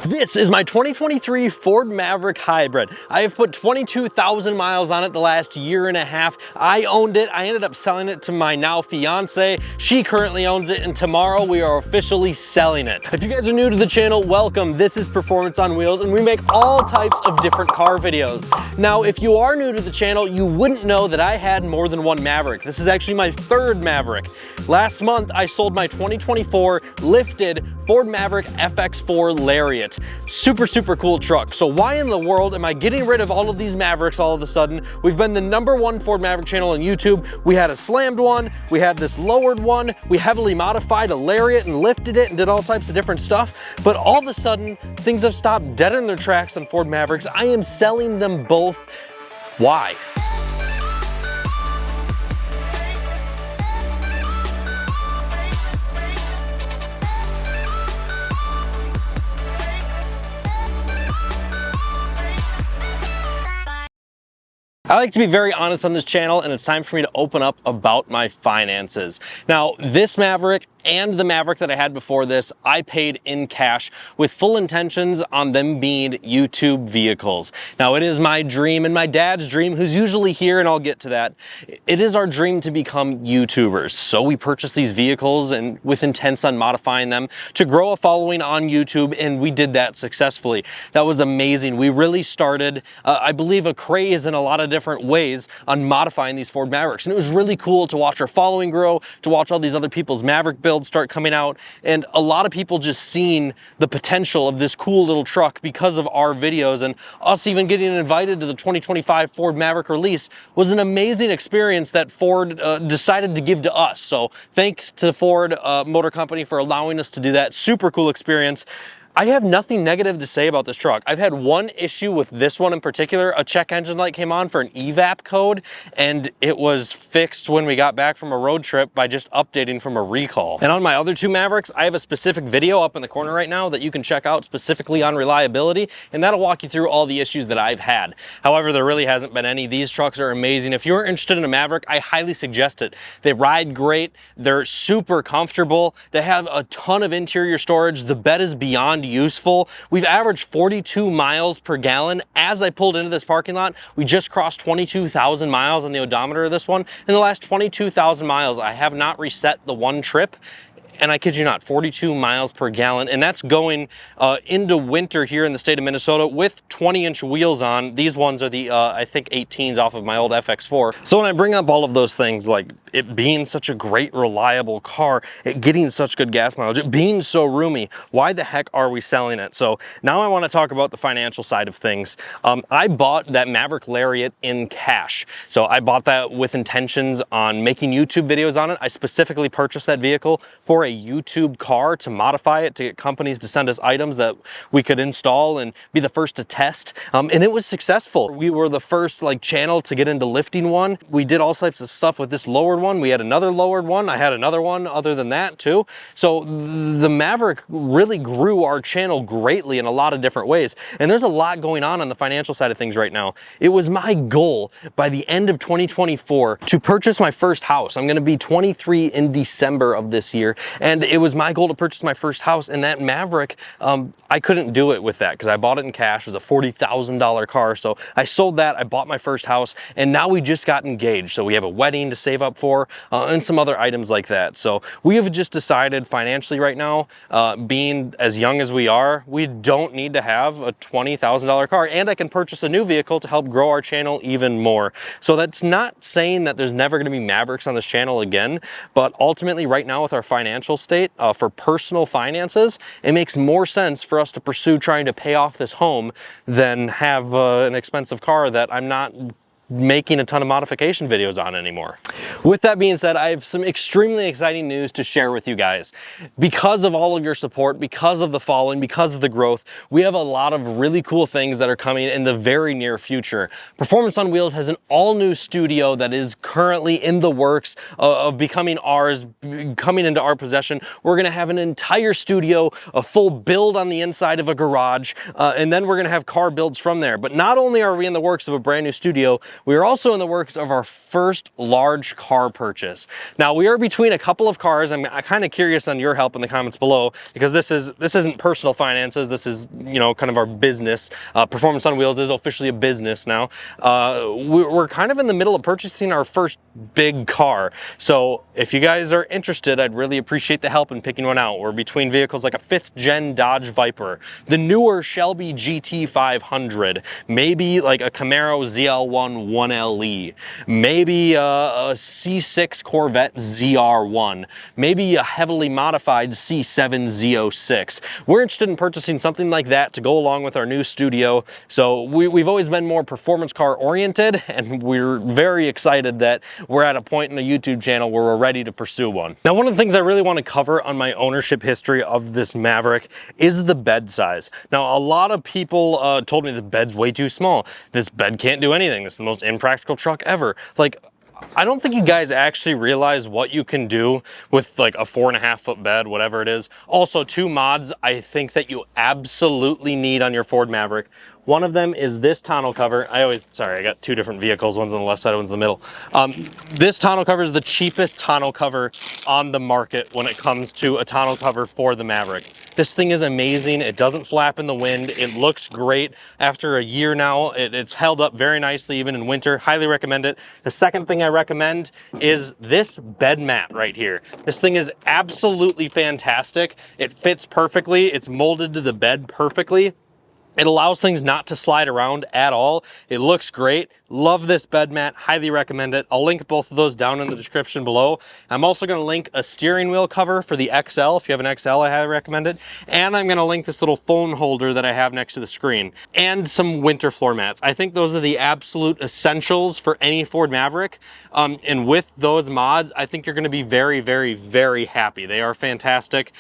This is my 2023 Ford Maverick Hybrid. I have put 22,000 miles on it the last year and a half. I owned it. I ended up selling it to my now fiance. She currently owns it, and tomorrow we are officially selling it. If you guys are new to the channel, welcome. This is Performance on Wheels, and we make all types of different car videos. Now, if you are new to the channel, you wouldn't know that I had more than one Maverick. This is actually my third Maverick. Last month, I sold my 2024 lifted Ford Maverick FX4 Lariat. Super cool truck. So why in the world am I getting rid of all of these Mavericks all of a sudden? We've been the #1 Ford Maverick channel on YouTube. We had a slammed one, we had this lowered one, we heavily modified a Lariat and lifted it and did all types of different stuff. But all of a sudden, things have stopped dead in their tracks on Ford Mavericks. I am selling them both. Why? I like to be very honest on this channel, and it's time for me to open up about my finances. Now, this Maverick and the Maverick that I had before this, I paid in cash with full intentions on them being YouTube vehicles. Now, it is my dream and my dad's dream, who's usually here, and I'll get to that. It is our dream to become YouTubers. So we purchased these vehicles and with intents on modifying them to grow a following on YouTube, and we did that successfully. That was amazing. We really started, I believe, a craze in a lot of different ways on modifying these Ford Mavericks. And it was really cool to watch our following grow, to watch all these other people's Maverick builds start coming out, and a lot of people just seeing the potential of this cool little truck because of our videos, and us even getting invited to the 2025 Ford Maverick release was an amazing experience that Ford decided to give to us. So thanks to Ford Motor Company for allowing us to do that. Super cool experience. I have nothing negative to say about this truck. I've had one issue with this one in particular. A check engine light came on for an evap code, and it was fixed when we got back from a road trip by just updating from a recall. And on my other two Mavericks, I have a specific video up in the corner right now that you can check out specifically on reliability, and that'll walk you through all the issues that I've had. However, there really hasn't been any. These trucks are amazing. If you're interested in a Maverick, I highly suggest it. They ride great. They're super comfortable. They have a ton of interior storage. The bed is beyond useful. We've averaged 42 miles per gallon. As I pulled into this parking lot, we just crossed 22,000 miles on the odometer of this one. In the last 22,000 miles, I have not reset the one trip. And I kid you not, 42 miles per gallon. And that's going into winter here in the state of Minnesota with 20-inch wheels on. These ones are the, I think, 18s off of my old FX4. So when I bring up all of those things, like it being such a great, reliable car, it getting such good gas mileage, it being so roomy, why the heck are we selling it? So now I want to talk about the financial side of things. I bought that Maverick Lariat in cash. So I bought that with intentions on making YouTube videos on it. I specifically purchased that vehicle for a YouTube car to modify it, to get companies to send us items that we could install and be the first to test. And it was successful. We were the first channel to get into lifting one. We did all types of stuff with this lowered one. We had another lowered one. I had another one other than that too. So the Maverick really grew our channel greatly in a lot of different ways. And there's a lot going on the financial side of things right now. It was my goal by the end of 2024 to purchase my first house. I'm going to be 23 in December of this year. And it was my goal to purchase my first house, and that Maverick, I couldn't do it with that because I bought it in cash. It was a $40,000 car. So I sold that, I bought my first house, and now we just got engaged. So we have a wedding to save up for and some other items like that. So we have just decided financially right now, being as young as we are, we don't need to have a $20,000 car, and I can purchase a new vehicle to help grow our channel even more. So that's not saying that there's never going to be Mavericks on this channel again, but ultimately right now with our financial state for personal finances, it makes more sense for us to pursue trying to pay off this home than have an expensive car that I'm not making a ton of modification videos on anymore. With that being said, I have some extremely exciting news to share with you guys. Because of all of your support, because of the following, because of the growth, we have a lot of really cool things that are coming in the very near future. Performance on Wheels has an all-new studio that is currently in the works of becoming ours, coming into our possession. We're gonna have an entire studio, a full build on the inside of a garage, and then we're gonna have car builds from there. But not only are we in the works of a brand new studio, we are also in the works of our first large car purchase. Now, we are between a couple of cars. I'm kind of curious on your help in the comments below, because this isn't personal finances. This is, you know, kind of our business. Performance on Wheels is officially a business now. We're kind of in the middle of purchasing our first big car. So if you guys are interested, I'd really appreciate the help in picking one out. We're between vehicles like a 5th gen Dodge Viper, the newer Shelby GT500, maybe like a Camaro ZL1 1LE, maybe a C6 Corvette ZR1, maybe a heavily modified C7 Z06. We're interested in purchasing something like that to go along with our new studio. So we've always been more performance car oriented, and we're very excited that we're at a point in the YouTube channel where we're ready to pursue one. Now, one of the things I really want to cover on my ownership history of this Maverick is the bed size. Now, a lot of people told me the bed's way too small. This bed can't do anything. This is the most impractical truck ever. Like, I don't think you guys actually realize what you can do with like a 4.5 foot bed, whatever it is. Also, 2 mods I think that you absolutely need on your Ford Maverick. One of them is this tonneau cover. Sorry, I got 2 different vehicles. One's on the left side, one's in the middle. This tonneau cover is the cheapest tonneau cover on the market when it comes to a tonneau cover for the Maverick. This thing is amazing. It doesn't flap in the wind. It looks great. After a year now, it's held up very nicely, even in winter. Highly recommend it. The second thing I recommend is this bed mat right here. This thing is absolutely fantastic. It fits perfectly. It's molded to the bed perfectly. It allows things not to slide around at all. It looks great. Love this bed mat. Highly recommend it. I'll link both of those down in the description below. I'm also going to link a steering wheel cover for the XL. If you have an XL, I highly recommend it. And I'm going to link this little phone holder that I have next to the screen, and some winter floor mats. I think those are the absolute essentials for any Ford Maverick. And with those mods, I think you're going to be very, very, very happy. They are fantastic.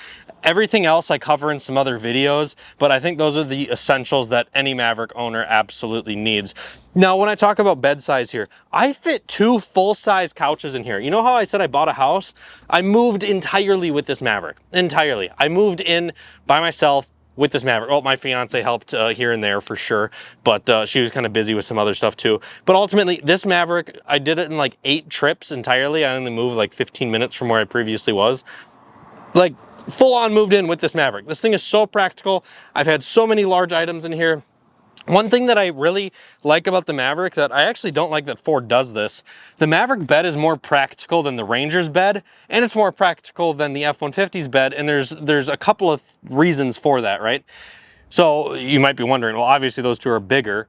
Everything else I cover in some other videos, but I think those are the essentials that any Maverick owner absolutely needs. Now, when I talk about bed size here, I fit 2 full-size couches in here. You know how I said I bought a house? I moved entirely with this Maverick. Entirely. I moved in by myself with this Maverick. Oh, my fiance helped here and there for sure, but she was kind of busy with some other stuff too. But ultimately, this Maverick, I did it in like 8 trips entirely. I only moved like 15 minutes from where I previously was. Like, full on moved in with this Maverick. This thing is so practical. I've had so many large items in here. One thing that I really like about the Maverick, that I actually don't like that Ford does this, the Maverick bed is more practical than the Ranger's bed, and it's more practical than the F-150's bed, and there's a couple of reasons for that, right? So you might be wondering, well, obviously those 2 are bigger.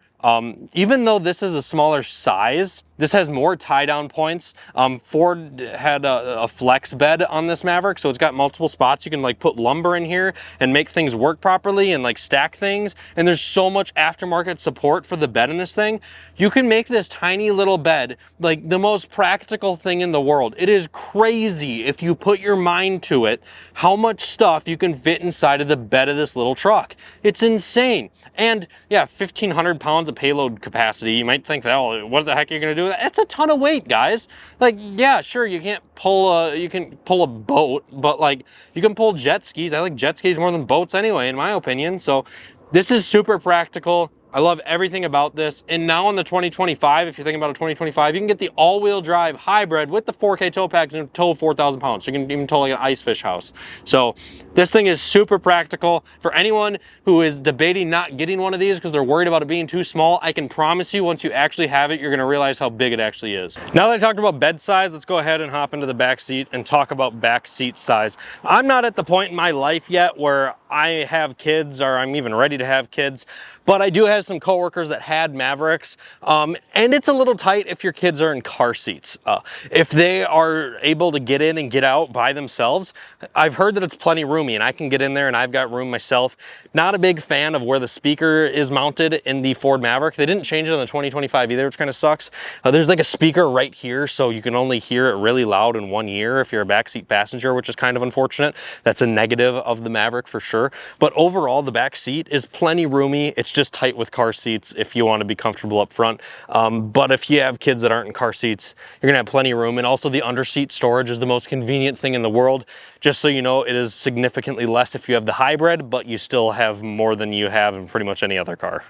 Even though this is a smaller size, this has more tie-down points. Ford had a flex bed on this Maverick, so it's got multiple spots. You can like put lumber in here and make things work properly and like stack things. And there's so much aftermarket support for the bed in this thing. You can make this tiny little bed like the most practical thing in the world. It is crazy, if you put your mind to it, how much stuff you can fit inside of the bed of this little truck. It's insane. And yeah, 1,500 pounds of payload capacity. You might think that, oh, what the heck are you going to do with that? That's a ton of weight, guys. Like, yeah, sure, you can't pull you can pull a boat, but like you can pull jet skis. I like jet skis more than boats anyway, in my opinion. So this is super practical. I love everything about this. And now in the 2025, if you're thinking about a 2025, you can get the all-wheel drive hybrid with the 4K tow package and tow 4,000 pounds. So you can even tow like an ice fish house. So this thing is super practical. For anyone who is debating not getting one of these because they're worried about it being too small, I can promise you once you actually have it, you're gonna realize how big it actually is. Now that I talked about bed size, let's go ahead and hop into the back seat and talk about back seat size. I'm not at the point in my life yet where I have kids, or I'm even ready to have kids, but I do have some coworkers that had Mavericks, and it's a little tight if your kids are in car seats. If they are able to get in and get out by themselves, I've heard that it's plenty roomy, and I can get in there, and I've got room myself. Not a big fan of where the speaker is mounted in the Ford Maverick. They didn't change it on the 2025 either, which kind of sucks. There's like a speaker right here, so you can only hear it really loud in one ear if you're a backseat passenger, which is kind of unfortunate. That's a negative of the Maverick for sure. But overall, the back seat is plenty roomy. It's just tight with car seats if you want to be comfortable up front. But if you have kids that aren't in car seats, you're gonna have plenty of room. And also the underseat storage is the most convenient thing in the world. Just so you know, it is significantly less if you have the hybrid, but you still have more than you have in pretty much any other car.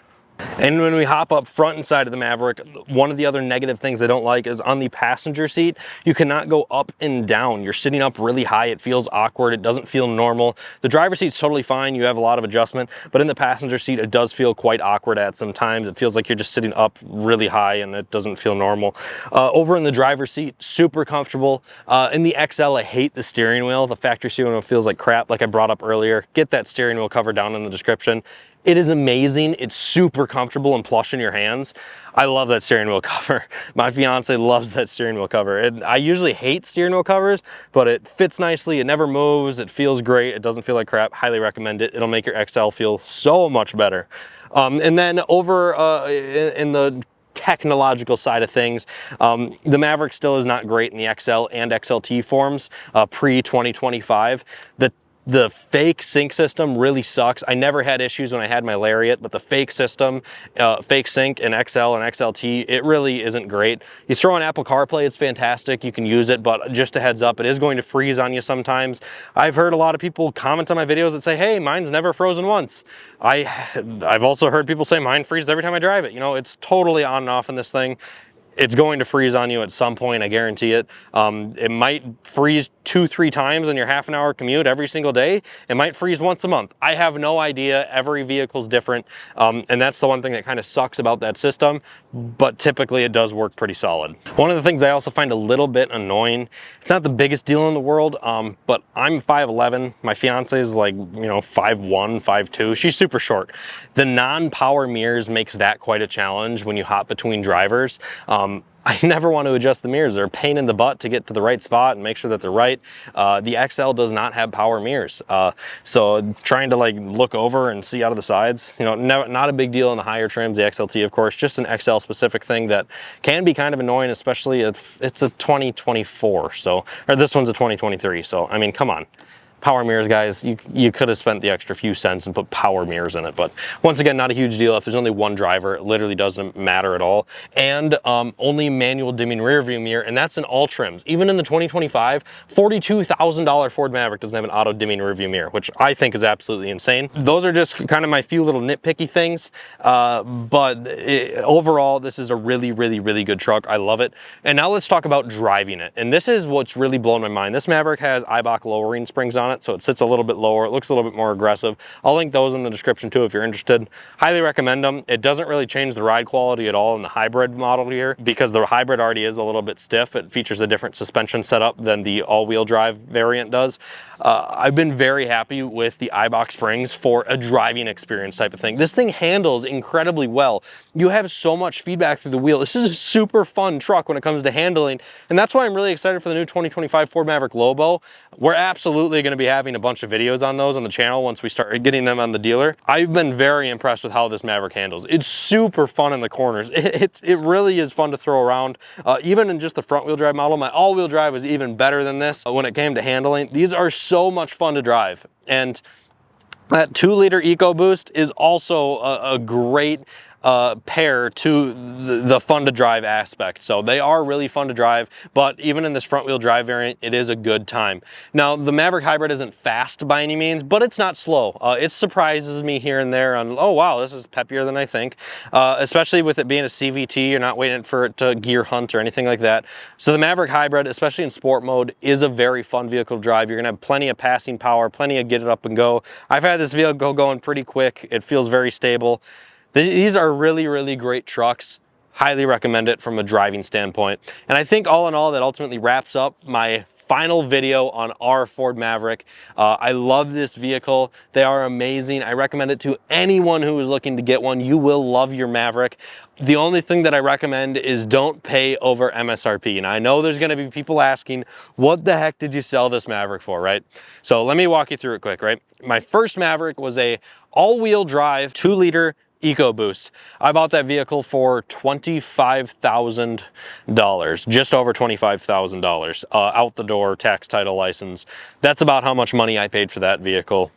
And when we hop up front inside of the Maverick, one of the other negative things I don't like is on the passenger seat, you cannot go up and down. You're sitting up really high. It feels awkward. It doesn't feel normal. The driver's seat's totally fine. You have a lot of adjustment, but in the passenger seat, it does feel quite awkward at some times. It feels like you're just sitting up really high and it doesn't feel normal. Over in the driver's seat, super comfortable. In the XL, I hate the steering wheel. The factory steering wheel feels like crap, like I brought up earlier. Get that steering wheel cover down in the description. It is amazing. It's super comfortable and plush in your hands. I love that steering wheel cover. My fiance loves that steering wheel cover. And I usually hate steering wheel covers, but it fits nicely. It never moves. It feels great. It doesn't feel like crap. Highly recommend it. It'll make your XL feel so much better. And then over in the technological side of things, the Maverick still is not great in the XL and XLT forms pre-2025. The fake sync system really sucks. I never had issues when I had my Lariat, but the fake system, fake sync in XL and XLT, it really isn't great. You throw on Apple CarPlay, it's fantastic. You can use it, but just a heads up, it is going to freeze on you sometimes. I've heard a lot of people comment on my videos that say, hey, mine's never frozen once. I've also heard people say mine freezes every time I drive it. You know, it's totally on and off in this thing. It's going to freeze on you at some point, I guarantee it. It might freeze 2-3 times in your half-an-hour commute every single day. It might freeze once a month. I have no idea. Every vehicle's different. And that's the one thing that kind of sucks about that system, but typically it does work pretty solid. One of the things I also find a little bit annoying, it's not the biggest deal in the world, but I'm 5'11". My fiance is like, you know, 5'1", 5'2". She's super short. The non-power mirrors makes that quite a challenge when you hop between drivers. I never want to adjust the mirrors. They're a pain in the butt to get to the right spot and make sure that they're right. The XL does not have power mirrors. So trying to like look over and see out of the sides, you know, not a big deal in the higher trims, the XLT of course, just an XL specific thing that can be kind of annoying, especially if it's a 2024. So, or this one's a 2023. So, I mean, come on. Power mirrors, guys, you could have spent the extra few cents and put power mirrors in it, but once again, not a huge deal. If there's only one driver, it literally doesn't matter at all. And only manual dimming rear view mirror, and that's in all trims. Even in the 2025, $42,000 Ford Maverick doesn't have an auto dimming rear view mirror, which I think is absolutely insane. Those are just kind of my few little nitpicky things, overall, this is a really, really, really good truck. I love it. And now let's talk about driving it. And this is what's really blown my mind. This Maverick has Eibach lowering springs on it, so it sits a little bit lower. It looks a little bit more aggressive. I'll link those in the description too if you're interested. Highly recommend them. It doesn't really change the ride quality at all in the hybrid model here because the hybrid already is a little bit stiff. It features a different suspension setup than the all-wheel drive variant does. I've been very happy with the Eibach springs for a driving experience type of thing. This thing handles incredibly well. You have so much feedback through the wheel. This is a super fun truck when it comes to handling, and that's why I'm really excited for the new 2025 Ford Maverick Lobo. We're absolutely going to be having a bunch of videos on those on the channel once we start getting them on the dealer. I've been very impressed with how this Maverick handles. It's super fun in the corners. It really is fun to throw around. Even in just the front wheel drive model, my all wheel drive was even better than this when it came to handling. These are so much fun to drive. And that 2-liter EcoBoost is also a great pair to the fun to drive aspect. So they are really fun to drive, but even in this front wheel drive variant, it is a good time. Now the Maverick Hybrid isn't fast by any means, but it's not slow. It surprises me here and there on, oh wow, this is peppier than I think. Especially with it being a CVT, you're not waiting for it to gear hunt or anything like that. So the Maverick Hybrid, especially in sport mode, is a very fun vehicle to drive. You're gonna have plenty of passing power, plenty of get it up and go. I've had this vehicle going pretty quick. It feels very stable. These are really, really great trucks. Highly recommend it from a driving standpoint. And I think all in all, that ultimately wraps up my final video on our Ford Maverick. I love this vehicle. They are amazing. I recommend it to anyone who is looking to get one. You will love your Maverick. The only thing that I recommend is don't pay over MSRP. And I know there's gonna be people asking, what the heck did you sell this Maverick for, right? So let me walk you through it quick, right? My first Maverick was a all-wheel drive 2-liter EcoBoost. I bought that vehicle for $25,000, just over $25,000, out the door, tax, title, license. That's about how much money I paid for that vehicle.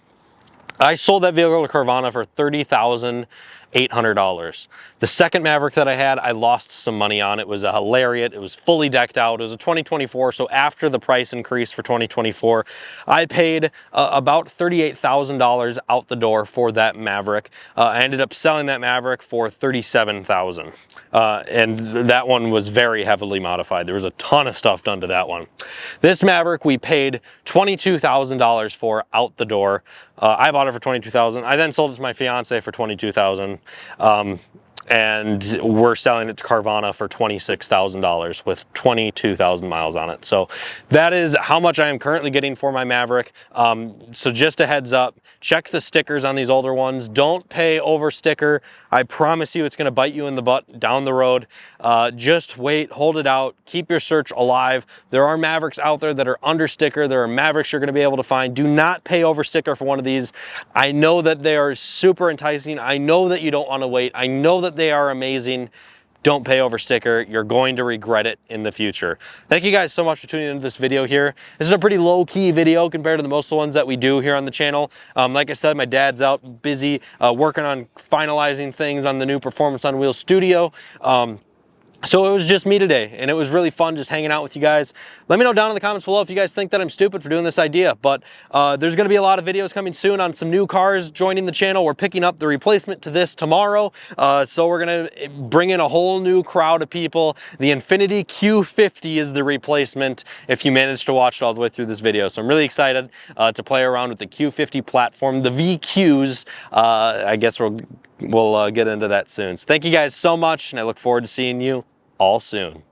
I sold that vehicle to Carvana for $30,800. The second Maverick that I had, I lost some money on. It was a Lariat. It was fully decked out. It was a 2024, so after the price increase for 2024, I paid about $38,000 out the door for that Maverick. I ended up selling that Maverick for $37,000. And that one was very heavily modified. There was a ton of stuff done to that one. This Maverick we paid $22,000 for out the door. I bought it for $22,000. I then sold it to my fiance for $22,000. And we're selling it to Carvana for $26,000 with 22,000 miles on it. So that is how much I am currently getting for my Maverick. So just a heads up, check the stickers on these older ones. Don't pay over sticker. I promise you it's gonna bite you in the butt down the road. Just wait, hold it out, keep your search alive. There are Mavericks out there that are under sticker. There are Mavericks you're gonna be able to find. Do not pay over sticker for one of these. I know that they are super enticing. I know that you don't wanna wait. I know that they are amazing. Don't pay over sticker. You're going to regret it in the future. Thank you guys so much for tuning into this video here. This is a pretty low-key video compared to most of the ones that we do here on the channel. Like I said, my dad's out busy working on finalizing things on the new Performance on Wheels studio. So it was just me today, and it was really fun just hanging out with you guys. Let me know down in the comments below if you guys think that I'm stupid for doing this idea, but there's gonna be a lot of videos coming soon on some new cars joining the channel. We're picking up the replacement to this tomorrow, so we're gonna bring in a whole new crowd of people. The Infiniti Q50 is the replacement if you managed to watch it all the way through this video. So I'm really excited to play around with the Q50 platform, the VQs. I guess we'll get into that soon. So thank you guys so much, and I look forward to seeing you all soon.